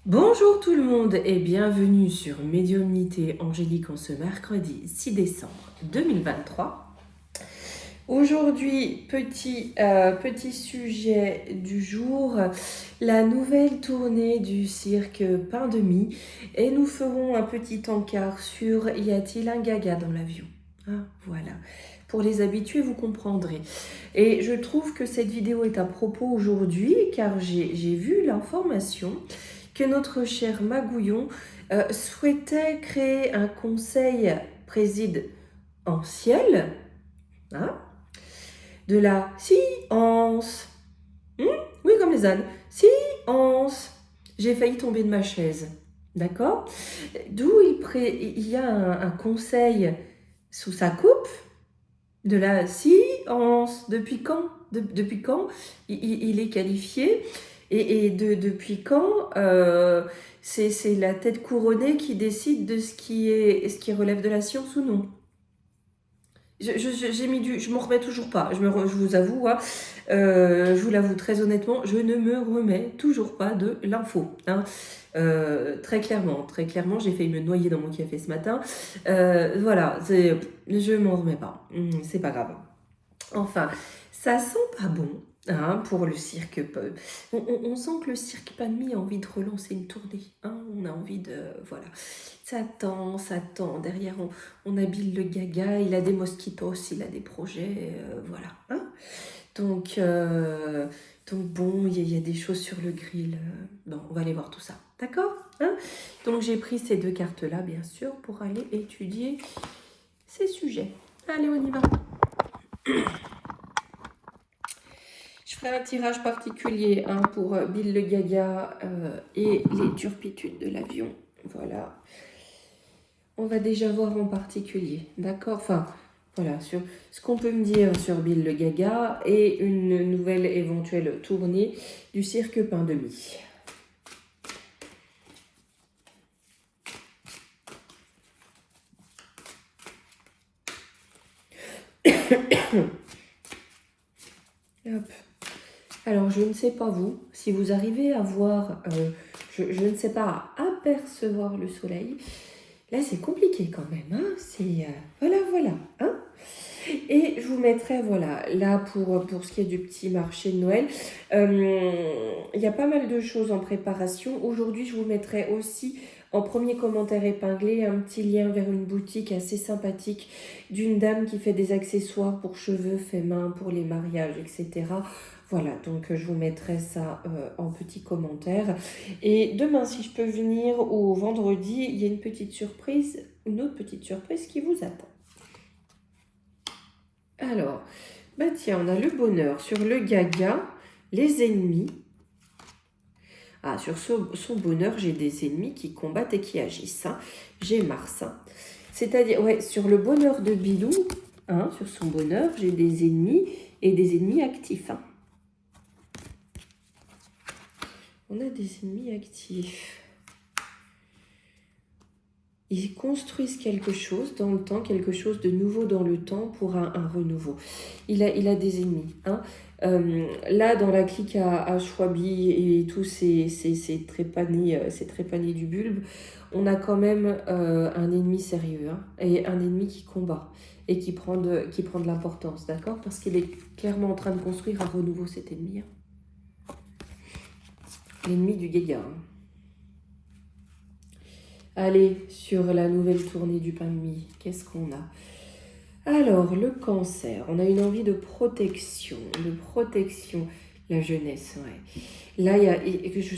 Bonjour tout le monde et bienvenue sur Médiumnité Angélique en ce mercredi 6 décembre 2023. Aujourd'hui, petit sujet du jour, la nouvelle tournée du cirque Pain de Mie et nous ferons un petit encart sur y a-t-il un gaga dans l'avion? Voilà. Pour les habitués, vous comprendrez. Et je trouve que cette vidéo est à propos aujourd'hui car j'ai vu l'information que notre cher Magouillon souhaitait créer un conseil présidentiel hein, de la science. Oui, comme les ânes. Science. J'ai failli tomber de ma chaise. D'accord. D'où il y a un conseil sous sa coupe de la science. Depuis quand Depuis quand il est qualifié et depuis quand c'est la tête couronnée qui décide de ce qui relève de la science ou non? Je m'en remets toujours pas. Je vous avoue, je vous l'avoue très honnêtement, je ne me remets toujours pas de l'info. Très clairement, j'ai failli me noyer dans mon café ce matin. Voilà, je m'en remets pas. C'est pas grave. Enfin, ça sent pas bon. Pour le cirque. On sent que le cirque Pain de Mie a envie de relancer une tournée. On a envie de... Voilà. Ça tend. Derrière, on habille le gaga. Il a des mosquitos, il a des projets. Voilà. Donc bon, il y a des choses sur le grill. Bon, on va aller voir tout ça. D'accord. Donc j'ai pris ces deux cartes-là, bien sûr, pour aller étudier ces sujets. Allez, on y va. Je ferai un tirage particulier pour Bill le Gaga et les turpitudes de l'avion. Voilà. On va déjà voir en particulier, d'accord? Enfin, voilà, sur ce qu'on peut me dire sur Bill le Gaga et une nouvelle éventuelle tournée du cirque Pain de Mie. Hop. Alors, je ne sais pas vous, si vous arrivez à voir, je ne sais pas, à apercevoir le soleil. Là, c'est compliqué quand même. C'est, voilà. Et je vous mettrai, voilà, là pour ce qui est du petit marché de Noël, il y a pas mal de choses en préparation. Aujourd'hui, je vous mettrai aussi en premier commentaire épinglé un petit lien vers une boutique assez sympathique d'une dame qui fait des accessoires pour cheveux, faits main, pour les mariages, etc. Voilà, donc je vous mettrai ça en petit commentaire. Et demain, si je peux venir, ou vendredi, il y a une autre petite surprise qui vous attend. Alors, tiens, on a le bonheur sur le gaga, les ennemis. Sur son bonheur, j'ai des ennemis qui combattent et qui agissent. J'ai Mars. C'est-à-dire, sur le bonheur de Bilou, sur son bonheur, j'ai des ennemis et des ennemis actifs. On a des ennemis actifs. Ils construisent quelque chose dans le temps, quelque chose de nouveau dans le temps pour un renouveau. Il a des ennemis. Là, dans la clique à Schwabi et tous ces trépanés du bulbe, on a quand même un ennemi sérieux et un ennemi qui combat et qui prend de l'importance, d'accord? Parce qu'il est clairement en train de construire un renouveau, cet ennemi. L'ennemi du Gaga. Allez, sur la nouvelle tournée du Pain de Mie, qu'est-ce qu'on a? Alors, le cancer, on a une envie de protection, la jeunesse, ouais. Là,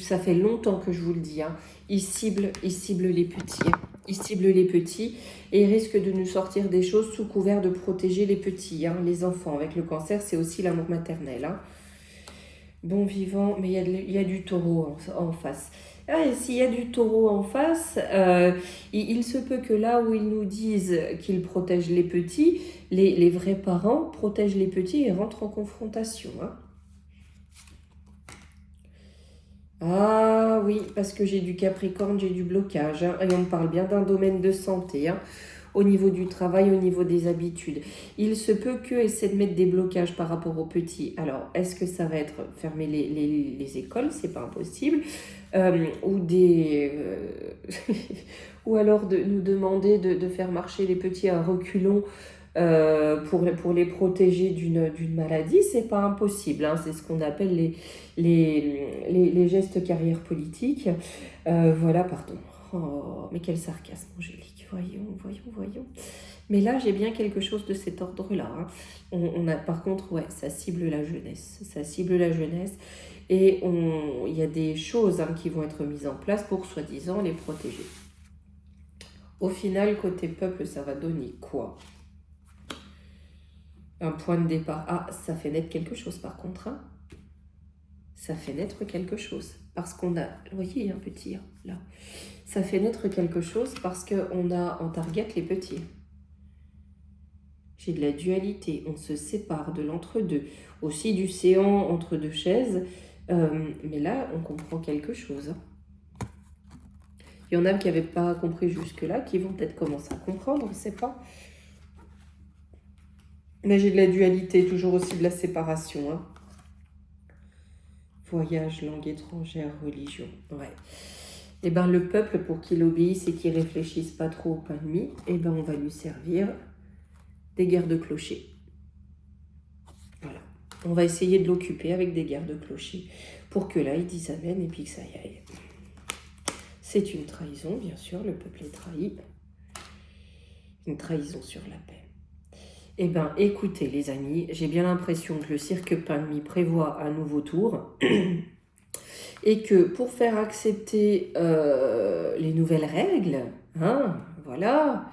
ça fait longtemps que je vous le dis, il cible les petits. Il cible les petits et il risque de nous sortir des choses sous couvert de protéger les petits, les enfants. Avec le cancer, c'est aussi l'amour maternel. Bon vivant, mais il y a du taureau en face. Et s'il y a du taureau en face, il se peut que là où ils nous disent qu'ils protègent les petits, les vrais parents protègent les petits et rentrent en confrontation. Oui, parce que j'ai du Capricorne, j'ai du blocage. Et on me parle bien d'un domaine de santé. au niveau du travail, au niveau des habitudes. Il se peut qu'eux essaient de mettre des blocages par rapport aux petits. Alors, est-ce que ça va être fermer les écoles? C'est pas impossible. Ou des... ou alors de nous demander de faire marcher les petits à reculons pour les protéger d'une maladie, c'est pas impossible. Hein. C'est ce qu'on appelle les gestes carrière politique. Voilà, pardon. Oh, mais quel sarcasme, Angélique. Voyons. Mais là, j'ai bien quelque chose de cet ordre-là. Hein. On a, par contre, ouais, ça cible la jeunesse. Ça cible la jeunesse. Et il y a des choses qui vont être mises en place pour, soi-disant, les protéger. Au final, côté peuple, ça va donner quoi? Un point de départ. Ah, ça fait naître quelque chose par contre. Hein. Ça fait naître quelque chose. Parce qu'on a... Vous voyez, il y a un petit, là. Ça fait naître quelque chose parce qu'on target les petits. J'ai de la dualité. On se sépare de l'entre-deux. Aussi du séant entre deux chaises. Mais là, on comprend quelque chose. Il y en a qui n'avaient pas compris jusque-là, qui vont peut-être commencer à comprendre, on ne sait pas. Mais j'ai de la dualité, toujours aussi de la séparation. Hein. Voyage, langue étrangère, religion. Ouais. Et bien le peuple, pour qu'il obéisse et qu'il ne réfléchisse pas trop au pain de mie, et ben on va lui servir des guerres de clochers. Voilà. On va essayer de l'occuper avec des guerres de clochers pour que là, il dise amen et puis que ça y aille. C'est une trahison, bien sûr, le peuple est trahi. Une trahison sur la paix. Eh bien, écoutez les amis, j'ai bien l'impression que le cirque pain de mie prévoit un nouveau tour et que pour faire accepter les nouvelles règles, hein, voilà,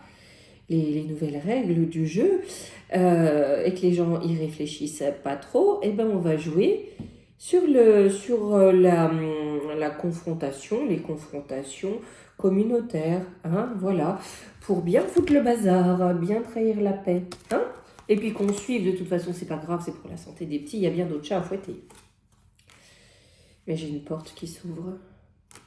les nouvelles règles du jeu, et que les gens y réfléchissent pas trop, eh ben on va jouer sur la confrontation, les confrontations communautaires, hein, voilà, pour bien foutre le bazar, bien trahir la paix, hein, et puis qu'on suive, de toute façon, c'est pas grave, c'est pour la santé des petits, il y a bien d'autres chats à fouetter. Mais j'ai une porte qui s'ouvre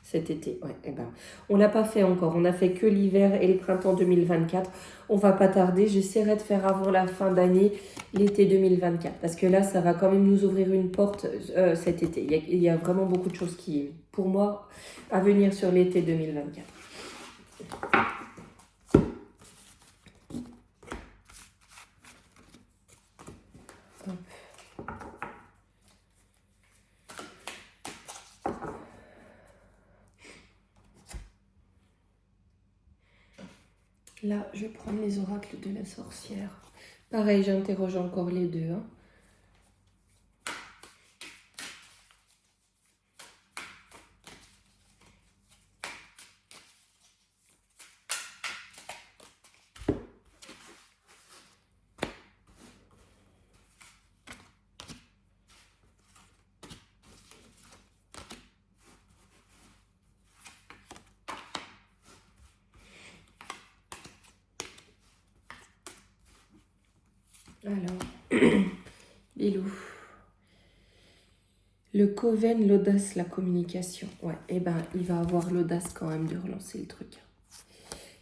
cet été, ouais, eh ben, on l'a pas fait encore, on a fait que l'hiver et le printemps 2024, on va pas tarder, j'essaierai de faire avant la fin d'année, l'été 2024, parce que là, ça va quand même nous ouvrir une porte cet été, il y a vraiment beaucoup de choses qui, pour moi, à venir sur l'été 2024. Là, je vais prendre les oracles de la sorcière. Pareil, j'interroge encore les deux. Hein. Alors, Lilou. Le coven, l'audace, la communication. Ouais, eh ben, il va avoir l'audace quand même de relancer le truc.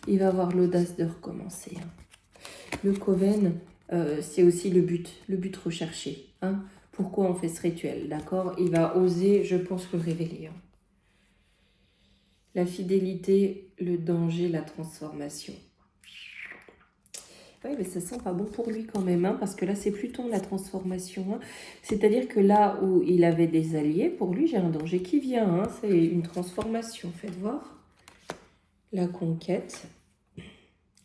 Il va avoir l'audace de recommencer. Hein. Le coven, c'est aussi le but recherché. Hein. Pourquoi on fait ce rituel, d'accord? Il va oser, je pense, le révéler. Hein. La fidélité, le danger, la transformation. Oui, mais ça sent pas bon pour lui quand même, hein, parce que là, c'est Pluton, la transformation. Hein. C'est-à-dire que là où il avait des alliés, pour lui, j'ai un danger qui vient. Hein, c'est une transformation, faites voir. La conquête,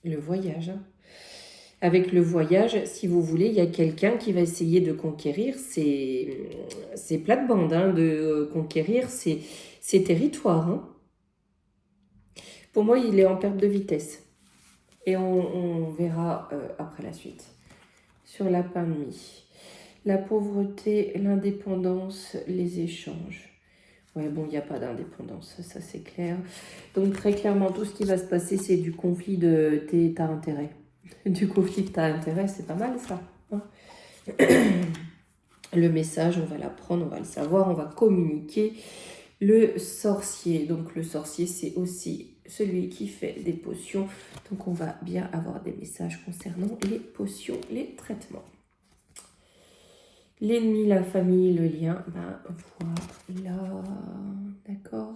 le voyage. Hein. Avec le voyage, si vous voulez, il y a quelqu'un qui va essayer de conquérir ses plates-bandes, hein, de conquérir ses territoires. Hein. Pour moi, il est en perte de vitesse. Et on verra après la suite. Sur la pain de mie. La pauvreté, l'indépendance, les échanges. Ouais, bon, il n'y a pas d'indépendance, ça c'est clair. Donc très clairement, tout ce qui va se passer, c'est du conflit de t'as intérêt. Du conflit de t'as intérêt, c'est pas mal ça. Hein. Le message, on va l'apprendre, on va le savoir, on va communiquer. Le sorcier, donc le sorcier, c'est aussi celui qui fait des potions. Donc, on va bien avoir des messages concernant les potions, les traitements. L'ennemi, la famille, le lien, ben voilà, d'accord.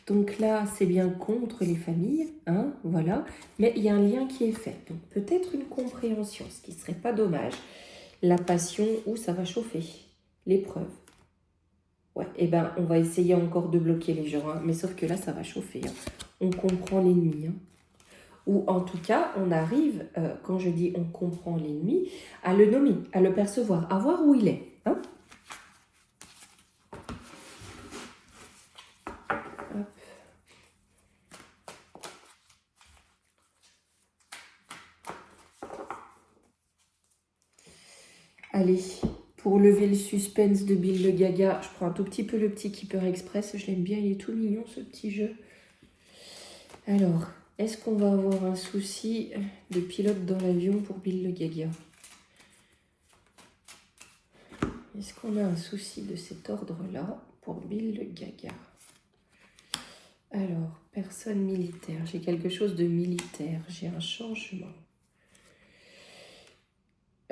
Donc là, c'est bien contre les familles, hein, voilà. Mais il y a un lien qui est fait. Donc peut-être une compréhension, ce qui ne serait pas dommage. La passion où ça va chauffer, l'épreuve. Ouais, et ben on va essayer encore de bloquer les gens, hein, mais sauf que là, ça va chauffer. Hein. On comprend l'ennemi, hein. Ou en tout cas, on arrive, quand je dis on comprend l'ennemi, à le nommer, à le percevoir, à voir où il est. Hein. Hop. Allez, pour lever le suspense de Bill le Gaga, je prends un tout petit peu le petit Keeper Express. Je l'aime bien, il est tout mignon ce petit jeu. Alors, est-ce qu'on va avoir un souci de pilote dans l'avion pour Bill le Gaga? Est-ce qu'on a un souci de cet ordre-là pour Bill le Gaga? Alors, personne militaire. J'ai quelque chose de militaire. J'ai un changement.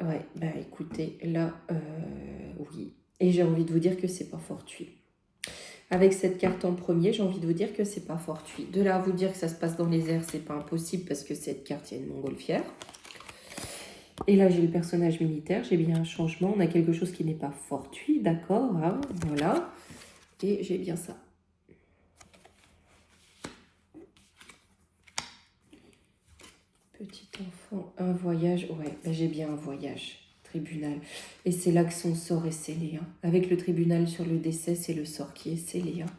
Ouais, bah écoutez, là, oui. Et j'ai envie de vous dire que c'est pas fortuit. Avec cette carte en premier, j'ai envie de vous dire que c'est pas fortuit. De là à vous dire que ça se passe dans les airs, c'est pas impossible parce que cette carte, il y a une montgolfière. Et là, j'ai le personnage militaire, j'ai bien un changement. On a quelque chose qui n'est pas fortuit, d'accord, hein, voilà. Et j'ai bien ça. Petit enfant, un voyage. Ouais, ben j'ai bien un voyage. Tribunal. Et c'est là que son sort est scellé. Hein. Avec le tribunal sur le décès, c'est le sort qui est scellé. Hein.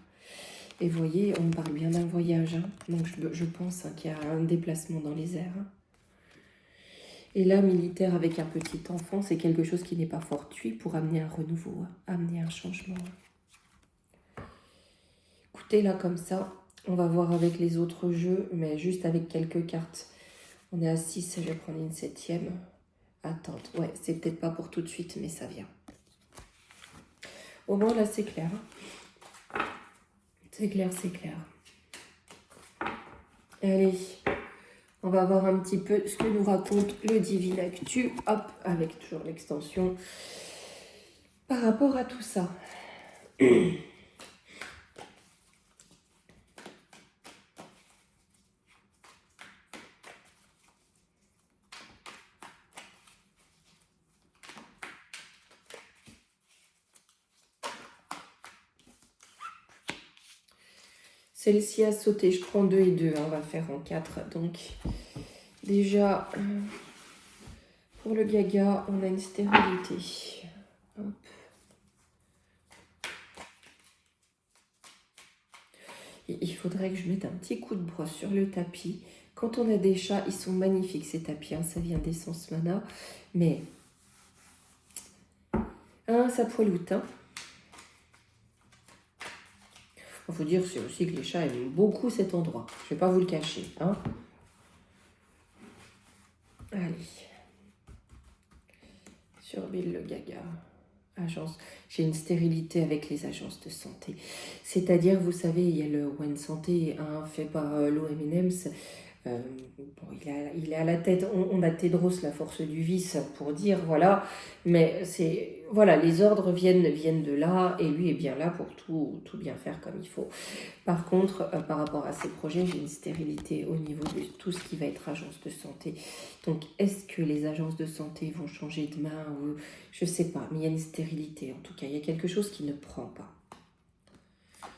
Et vous voyez, on parle bien d'un voyage. Hein. Donc je pense hein, qu'il y a un déplacement dans les airs. Hein. Et là, militaire avec un petit enfant, c'est quelque chose qui n'est pas fortuit pour amener un renouveau, hein, amener un changement. Hein. Écoutez, là, comme ça, on va voir avec les autres jeux, mais juste avec quelques cartes. On est à 6, je vais prendre une 7e. Attente, ouais, c'est peut-être pas pour tout de suite, mais ça vient. Au moins, là, c'est clair. C'est clair, c'est clair. Allez, on va voir un petit peu ce que nous raconte le Divine Actu. Hop, avec toujours l'extension. Par rapport à tout ça. Celle-ci a sauté, je prends 2 et 2, on va faire en 4. Donc, déjà, pour le Gaga, on a une stérilité. Hop. Et il faudrait que je mette un petit coup de brosse sur le tapis. Quand on a des chats, ils sont magnifiques ces tapis, hein, ça vient d'Essence Mana. Mais, ça poiloute, hein. Il faut dire aussi que les chats aiment beaucoup cet endroit. Je ne vais pas vous le cacher. Hein. Allez. Sur Bill le Gaga. Agence. J'ai une stérilité avec les agences de santé. C'est-à-dire, vous savez, il y a le One Santé hein, fait par l'OMS. Bon, il est à la tête, on a Tedros, la force du vice, pour dire, voilà, mais c'est, voilà, les ordres viennent de là, et lui est bien là pour tout bien faire comme il faut. Par contre, par rapport à ces projets, j'ai une stérilité au niveau de tout ce qui va être agence de santé. Donc, est-ce que les agences de santé vont changer de main ou je sais pas, mais il y a une stérilité, en tout cas, il y a quelque chose qui ne prend pas.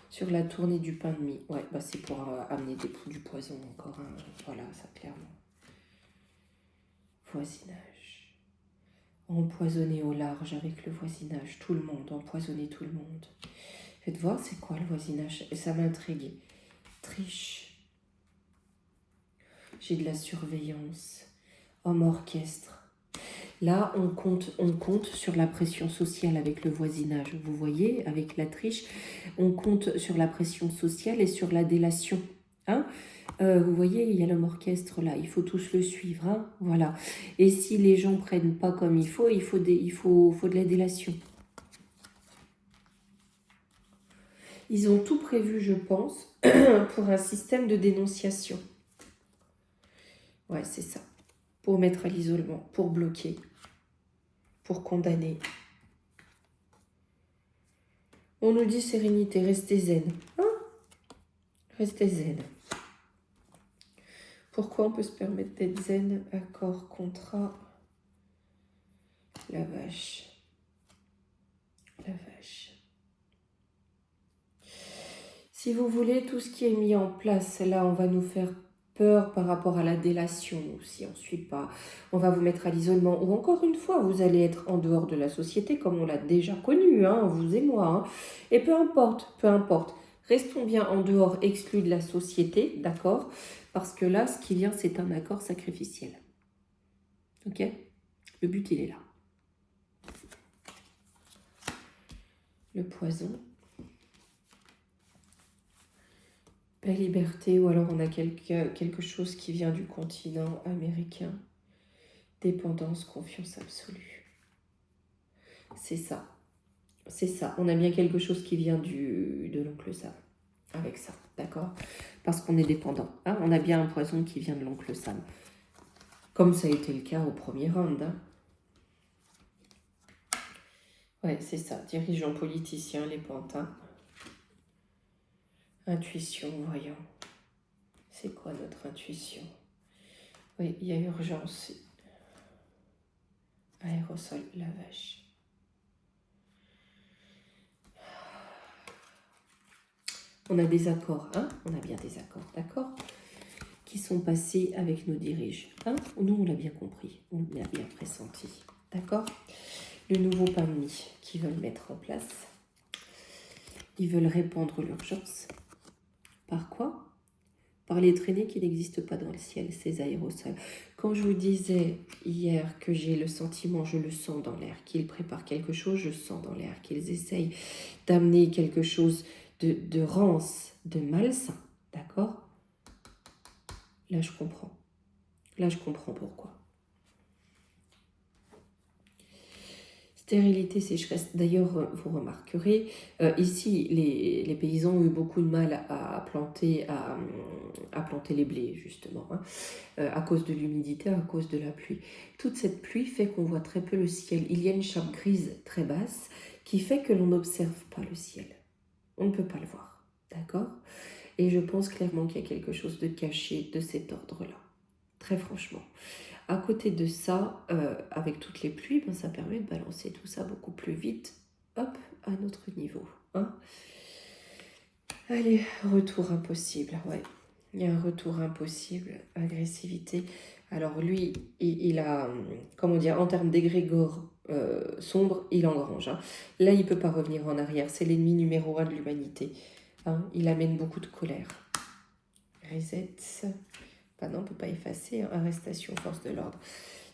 Sur la tournée du pain de mie. Ouais, bah c'est pour amener du poison encore. Hein. Voilà, ça clairement. Voisinage. Empoisonner au large avec le voisinage. Tout le monde, empoisonner tout le monde. Faites voir, c'est quoi le voisinage? Et ça m'intrigue. Triche. J'ai de la surveillance. Homme orchestre. Là, on compte sur la pression sociale avec le voisinage. Vous voyez, avec la triche, on compte sur la pression sociale et sur la délation. Hein vous voyez, il y a l'homme orchestre là, il faut tous le suivre. Hein voilà. Et si les gens ne prennent pas comme il faut de la délation. Ils ont tout prévu, je pense, pour un système de dénonciation. Ouais, c'est ça. Pour mettre à l'isolement, pour bloquer, pour condamner. On nous dit sérénité, restez zen. Hein? Restez zen. Pourquoi on peut se permettre d'être zen? Accord, contrat. La vache. La vache. Si vous voulez, tout ce qui est mis en place, là, on va nous faire peur par rapport à la délation, si on ne suit pas. On va vous mettre à l'isolement. Ou encore une fois, vous allez être en dehors de la société, comme on l'a déjà connu, hein, vous et moi. Hein. Et peu importe, peu importe. Restons bien en dehors, exclus de la société, d'accord? Parce que là, ce qui vient, c'est un accord sacrificiel. Ok? Le but, il est là. Le poison. La liberté, ou alors on a quelque chose qui vient du continent américain. Dépendance, confiance absolue. C'est ça. C'est ça. On a bien quelque chose qui vient de l'oncle Sam. Avec ça, d'accord? Parce qu'on est dépendant. Hein, on a bien un poison qui vient de l'oncle Sam. Comme ça a été le cas au premier round. Hein. Ouais, c'est ça. Dirigeants politiciens, les pantins. Intuition, voyons. C'est quoi notre intuition? Oui, il y a urgence. Aérosol, la vache. On a des accords, hein? On a bien des accords, d'accord? Qui sont passés avec nos dirigeants. Hein? Nous, on l'a bien compris, on l'a bien pressenti, d'accord? Le nouveau permis qu'ils veulent mettre en place. Ils veulent répandre l'urgence. Par quoi? Par les traînées qui n'existent pas dans le ciel, ces aérosols. Quand je vous disais hier que j'ai le sentiment, je le sens dans l'air, qu'ils préparent quelque chose, je sens dans l'air, qu'ils essayent d'amener quelque chose de rance, de malsain, d'accord? Là, je comprends. Là, je comprends pourquoi. Stérilité, sécheresse. D'ailleurs, vous remarquerez, ici, les paysans ont eu beaucoup de mal à planter les blés, justement, hein, à cause de l'humidité, à cause de la pluie. Toute cette pluie fait qu'on voit très peu le ciel. Il y a une chape grise très basse qui fait que l'on n'observe pas le ciel. On ne peut pas le voir, d'accord? Et je pense clairement qu'il y a quelque chose de caché de cet ordre-là, très franchement. À côté de ça, avec toutes les pluies, ben, ça permet de balancer tout ça beaucoup plus vite, hop, à notre niveau. Hein. Allez, retour impossible, ouais. Il y a un retour impossible, agressivité. Alors lui, il a, comment dire, en termes d'égrégore sombre, il engrange. Hein. Là, il ne peut pas revenir en arrière, c'est l'ennemi numéro 1 de l'humanité. Hein. Il amène beaucoup de colère. Reset. Bah non, on ne peut pas effacer, hein. Arrestation, force de l'ordre.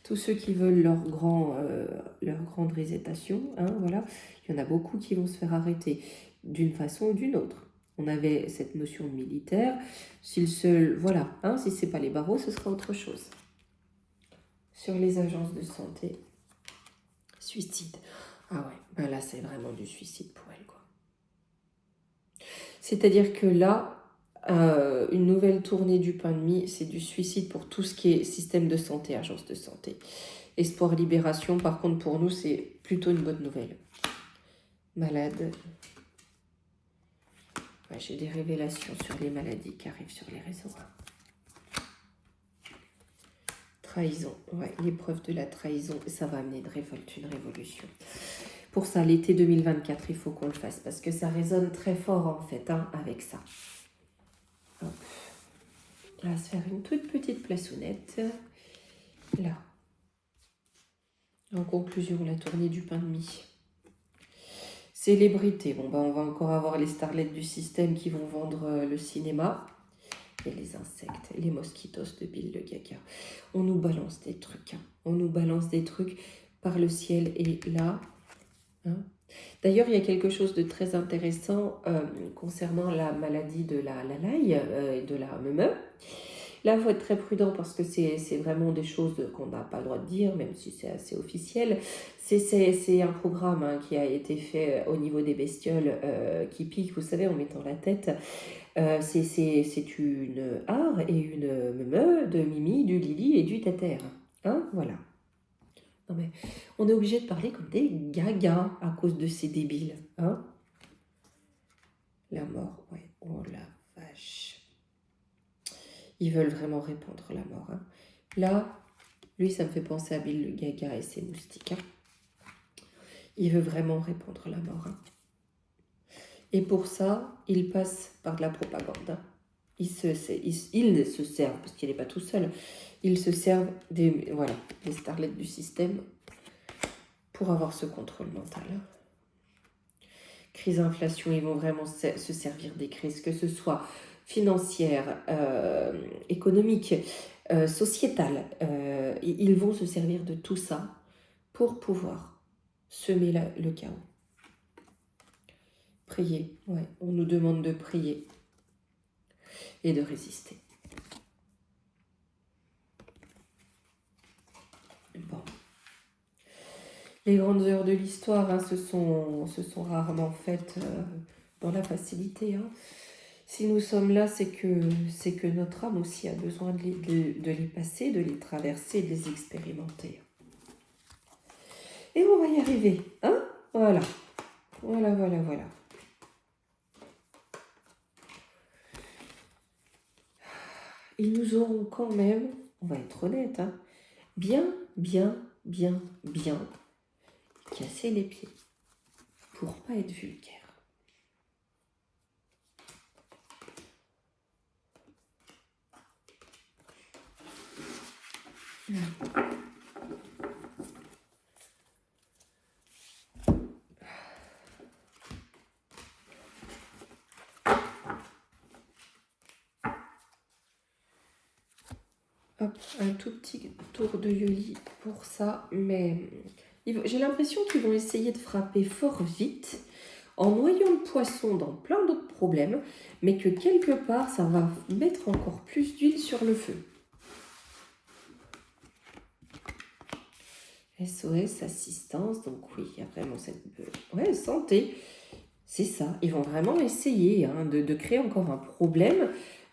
Tous ceux qui veulent leur grande résétation, hein, voilà, il y en a beaucoup qui vont se faire arrêter d'une façon ou d'une autre. On avait cette notion de militaire. Si le seul, voilà, hein, si ce n'est pas les barreaux, ce sera autre chose. Sur les agences de santé, suicide. Ah ouais, ben là c'est vraiment du suicide pour elle, quoi. C'est-à-dire que là, une nouvelle tournée du pain de mie, c'est du suicide pour tout ce qui est système de santé, agence de santé. Espoir libération, par contre, pour nous, c'est plutôt une bonne nouvelle. Malade. Ouais, j'ai des révélations sur les maladies qui arrivent sur les réseaux. Trahison. Ouais, l'épreuve de la trahison, ça va amener une révolte, une révolution. Pour ça, l'été 2024, il faut qu'on le fasse parce que ça résonne très fort, en fait, hein, avec ça. Hop. On va se faire une toute petite plaçonnette. Là. En conclusion, la tournée du pain de mie. Célébrité. Bon, on va encore avoir les starlettes du système qui vont vendre le cinéma. Et les insectes, les mosquitos de Bill le Gaga. On nous balance des trucs. Hein. On nous balance des trucs par le ciel. Et là... Hein. D'ailleurs, il y a quelque chose de très intéressant concernant la maladie de la laille et de la meumeu. Là, il faut être très prudent parce que c'est vraiment des choses qu'on n'a pas le droit de dire, même si c'est assez officiel. C'est un programme hein, qui a été fait au niveau des bestioles qui piquent, vous savez, en mettant la tête. C'est une art et une meumeu de Mimi, du Lily et du Tétère. Hein, voilà. Non mais, on est obligé de parler comme des gagas à cause de ces débiles. Hein? La mort, ouais. Oh la vache. Ils veulent vraiment répandre la mort. Hein. Là, lui, ça me fait penser à Bill le gaga et ses moustiques. Hein. Il veut vraiment répandre la mort. Hein. Et pour ça, il passe par de la propagande. Hein. Ils se servent, parce qu'il n'est pas tout seul, ils se servent des starlets du système pour avoir ce contrôle mental. Crise inflation, ils vont vraiment se servir des crises, que ce soit financière, économique, sociétale. Ils vont se servir de tout ça pour pouvoir semer le chaos. Prier, ouais, on nous demande de prier et de résister. Bon. Les grandes heures de l'histoire hein, se sont rarement faites dans la facilité. Hein. Si nous sommes là, c'est que notre âme aussi a besoin de les passer, de les traverser, de les expérimenter. Et on va y arriver. Hein? Voilà. Voilà. Ils nous auront quand même, on va être honnête, hein, bien cassé les pieds pour pas être vulgaire. Hop, un tout petit tour de Yoli pour ça, mais j'ai l'impression qu'ils vont essayer de frapper fort vite en noyant le poisson dans plein d'autres problèmes, mais que quelque part, ça va mettre encore plus d'huile sur le feu. SOS, assistance, donc oui, il y a vraiment cette... Ouais, santé, c'est ça. Ils vont vraiment essayer hein, de créer encore un problème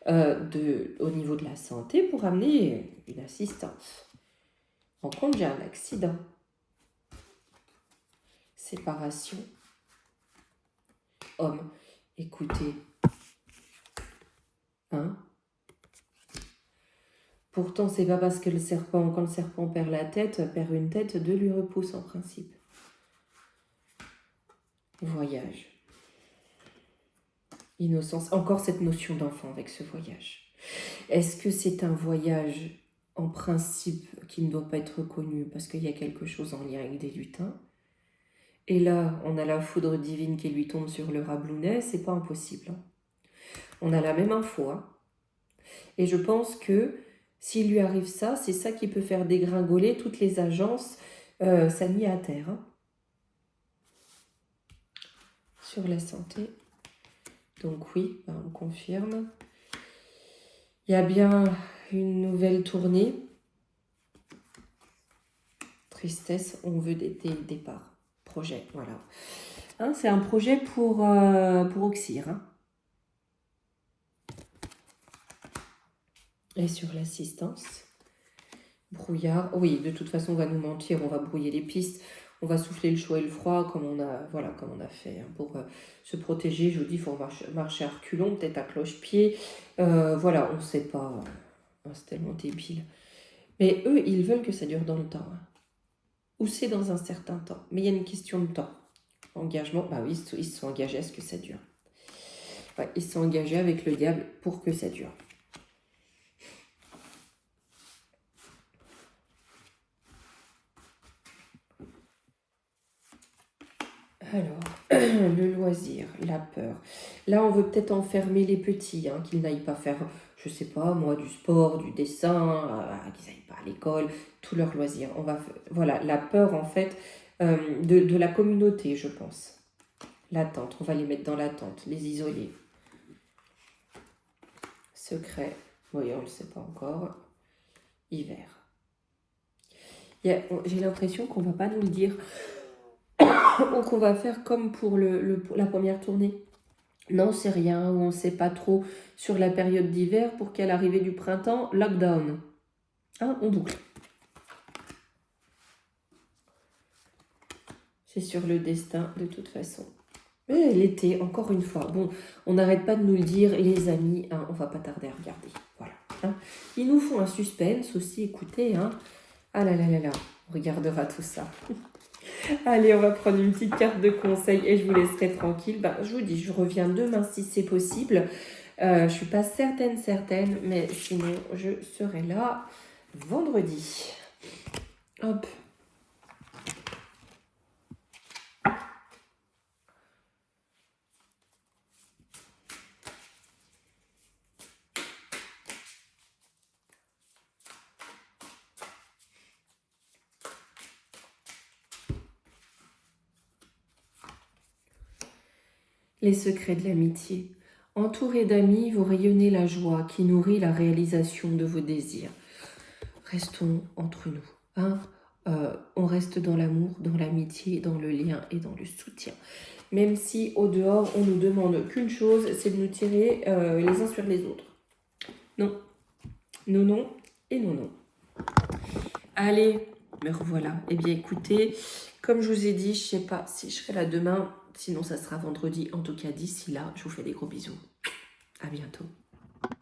au niveau de la santé pour amener une assistance. En compte, j'ai un accident. Séparation. Homme, écoutez. Hein? Pourtant, c'est pas parce que quand le serpent perd une tête, deux lui repoussent en principe. Voyage. Innocence. Encore cette notion d'enfant avec ce voyage. Est-ce que c'est un voyage en principe qui ne doit pas être reconnu parce qu'il y a quelque chose en lien avec des lutins? Et là, on a la foudre divine qui lui tombe sur le rablounet, c'est pas impossible. Hein. On a la même info. Hein. Et je pense que s'il lui arrive ça, c'est ça qui peut faire dégringoler toutes les agences sanitaires à terre. Hein. Sur la santé. Donc oui, on confirme. Il y a bien une nouvelle tournée. Tristesse, on veut des départs. Projet, voilà. Hein, c'est un projet pour Oxyre. Hein. Et sur l'assistance, brouillard. Oui, de toute façon, on va nous mentir, on va brouiller les pistes, on va souffler le chaud et le froid, comme on a fait. Hein, pour se protéger, je vous dis, il faut marcher à reculons, peut-être à cloche-pied. Voilà, on ne sait pas. C'est tellement débile. Mais eux, ils veulent que ça dure dans le temps. Hein. Ou c'est dans un certain temps. Mais il y a une question de temps. Engagement, bah oui, ils se sont engagés à ce que ça dure. Ouais, ils se sont engagés avec le diable pour que ça dure. Alors, le loisir, la peur. Là, on veut peut-être enfermer les petits, hein, qu'ils n'aillent pas faire, je sais pas, moi, du sport, du dessin, qu'ils n'aillent pas à l'école, tous leurs loisirs. Voilà, la peur, en fait, de la communauté, je pense. L'attente, on va les mettre dans l'attente, les isoler. Secret. Oui, on ne le sait pas encore. Hiver. J'ai l'impression qu'on ne va pas nous le dire. Ou qu'on va faire comme pour la première tournée. Non, c'est rien, ou on ne sait pas trop sur la période d'hiver pour qu'à l'arrivée du printemps, lockdown. Hein, on boucle. C'est sur le destin de toute façon. Mais l'été, encore une fois. Bon, on n'arrête pas de nous le dire, les amis. Hein, on va pas tarder à regarder. Voilà. Hein. Ils nous font un suspense aussi, écoutez. Hein. Ah là là là là, on regardera tout ça. Allez, on va prendre une petite carte de conseil et je vous laisserai tranquille. Ben, je vous dis, je reviens demain si c'est possible. Je ne suis pas certaine, mais sinon, je serai là vendredi. Hop. Les secrets de l'amitié. Entouré d'amis, vous rayonnez la joie qui nourrit la réalisation de vos désirs. Restons entre nous. Hein. On reste dans l'amour, dans l'amitié, dans le lien et dans le soutien. Même si au dehors, on nous demande qu'une chose, c'est de nous tirer les uns sur les autres. Non. Non et non. Allez, me revoilà. Eh bien, écoutez, comme je vous ai dit, je ne sais pas si je serai là demain. Sinon, ça sera vendredi. En tout cas, d'ici là, je vous fais des gros bisous. À bientôt.